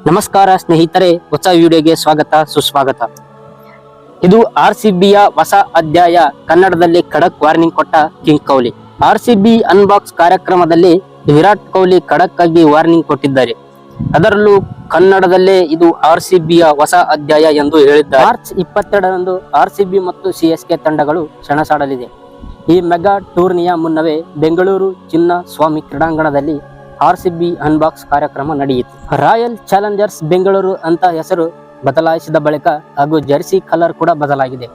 ನಮಸ್ಕಾರ ಸ್ನೇಹಿತರೆ, ಹೊಸ ವಿಡಿಯೋಗೆ ಸ್ವಾಗತ ಸುಸ್ವಾಗತ. ಇದು RCBಯ ಹೊಸ ಅಧ್ಯಾಯ. ಕನ್ನಡದಲ್ಲಿ ಖಡಕ್ ವಾರ್ನಿಂಗ್ ಕೊಟ್ಟ ಕಿಂಗ್ ಕೊಹ್ಲಿ. RCB ಅನ್ಬಾಕ್ಸ್ ಕಾರ್ಯಕ್ರಮದಲ್ಲಿ ವಿರಾಟ್ ಕೊಹ್ಲಿ ಖಡಕ್ ಆಗಿ ವಾರ್ನಿಂಗ್ ಕೊಟ್ಟಿದ್ದಾರೆ. ಅದರಲ್ಲೂ ಕನ್ನಡದಲ್ಲೇ ಇದು RCBಯ ಹೊಸ ಅಧ್ಯಾಯ ಎಂದು ಹೇಳಿದ್ದಾರೆ. ಮಾರ್ಚ್ 22ರಂದು RCB ಮತ್ತು CSK ತಂಡಗಳು ಸೆಣಸಾಡಲಿದೆ. ಈ ಮೆಗಾ ಟೂರ್ನಿಯ ಮುನ್ನವೇ ಬೆಂಗಳೂರು ಚಿನ್ನಸ್ವಾಮಿ ಕ್ರೀಡಾಂಗಣದಲ್ಲಿ RCB ಅನ್ಬಾಕ್ಸ್ ಕಾರ್ಯಕ್ರಮ ನಡೆಯಿತು. ರಾಯಲ್ ಚಾಲೆಂಜರ್ಸ್ ಬೆಂಗಳೂರು ಅಂತ ಹೆಸರು ಬದಲಾಯಿಸಿದ ಬಳಿಕ ಹಾಗೂ ಜರ್ಸಿ ಕಲರ್ ಕೂಡ ಬದಲಾಗಿದೆ.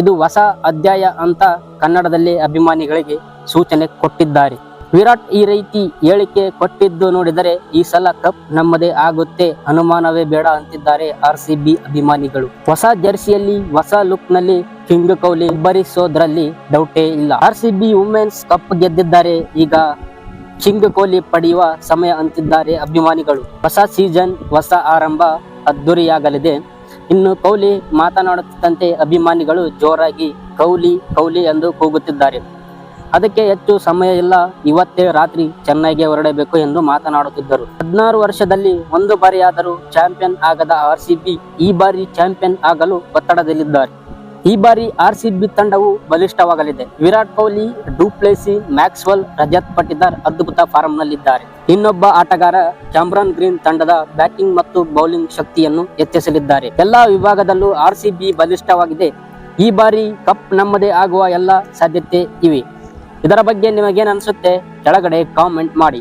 ಇದು ಹೊಸ ಅಧ್ಯಾಯ ಅಂತ ಕನ್ನಡದಲ್ಲಿ ಅಭಿಮಾನಿಗಳಿಗೆ ಸೂಚನೆ ಕೊಟ್ಟಿದ್ದಾರೆ. ವಿರಾಟ್ ಈ ರೀತಿ ಹೇಳಿಕೆ ಕೊಟ್ಟಿದ್ದು ನೋಡಿದರೆ ಈ ಸಲ ಕಪ್ ನಮ್ಮದೇ ಆಗುತ್ತೆ, ಅನುಮಾನವೇ ಬೇಡ ಅಂತಿದ್ದಾರೆ RCB ಅಭಿಮಾನಿಗಳು. ಹೊಸ ಜರ್ಸಿಯಲ್ಲಿ ಹೊಸ ಲುಕ್ ನಲ್ಲಿ ಕಿಂಗ್ ಕೊಹ್ಲಿ ಬರಿಸೋದ್ರಲ್ಲಿ ಡೌಟೇ ಇಲ್ಲ. RCB ವುಮೆನ್ಸ್ ಕಪ್ ಗೆದ್ದಿದ್ದಾರೆ, ಈಗ ಕಿಂಗ್ ಕೊಹ್ಲಿ ಪಡೆಯುವ ಸಮಯ ಅಂತಿದ್ದಾರೆ ಅಭಿಮಾನಿಗಳು. ಹೊಸ ಸೀಸನ್, ಹೊಸ ಆರಂಭ ಅದ್ದೂರಿಯಾಗಲಿದೆ. ಇನ್ನು ಕೊಹ್ಲಿ ಮಾತನಾಡುತ್ತಿದ್ದಂತೆ ಅಭಿಮಾನಿಗಳು ಜೋರಾಗಿ ಕೊಹ್ಲಿ ಕೊಹ್ಲಿ ಎಂದು ಕೂಗುತ್ತಿದ್ದಾರೆ. ಅದಕ್ಕೆ ಹೆಚ್ಚು ಸಮಯ ಇಲ್ಲ, ಇವತ್ತೇ ರಾತ್ರಿ ಚೆನ್ನೈಗೆ ಹೊರಡಬೇಕು ಎಂದು ಮಾತನಾಡುತ್ತಿದ್ದರು. 16 ವರ್ಷದಲ್ಲಿ ಒಂದು ಬಾರಿಯಾದರೂ ಚಾಂಪಿಯನ್ ಆಗದ RCB ಈ ಬಾರಿ ಚಾಂಪಿಯನ್ ಆಗಲು ಒತ್ತಡದಲ್ಲಿದ್ದಾರೆ. ಈ ಬಾರಿ RCB ತಂಡವು ಬಲಿಷ್ಠವಾಗಲಿದೆ. ವಿರಾಟ್ ಕೊಹ್ಲಿ, ಡುಪ್ಲೆಸಿ, ಮ್ಯಾಕ್ಸ್ವೆಲ್, ರಜತ್ ಪಟಿದಾರ್ ಅದ್ಭುತ ಫಾರ್ಮ್ ನಲ್ಲಿದ್ದಾರೆ. ಇನ್ನೊಬ್ಬ ಆಟಗಾರ ಕ್ಯಾಮ್ರನ್ ಗ್ರೀನ್ ತಂಡದ ಬ್ಯಾಟಿಂಗ್ ಮತ್ತು ಬೌಲಿಂಗ್ ಶಕ್ತಿಯನ್ನು ಹೆಚ್ಚಿಸಲಿದ್ದಾರೆ. ಎಲ್ಲಾ ವಿಭಾಗದಲ್ಲೂ RCB ಬಲಿಷ್ಠವಾಗಿದೆ. ಈ ಬಾರಿ ಕಪ್ ನಮ್ಮದೇ ಆಗುವ ಎಲ್ಲ ಸಾಧ್ಯತೆ ಇವೆ. ಇದರ ಬಗ್ಗೆ ನಿಮಗೇನು ಅನಿಸುತ್ತೆ ಕೆಳಗಡೆ ಕಾಮೆಂಟ್ ಮಾಡಿ.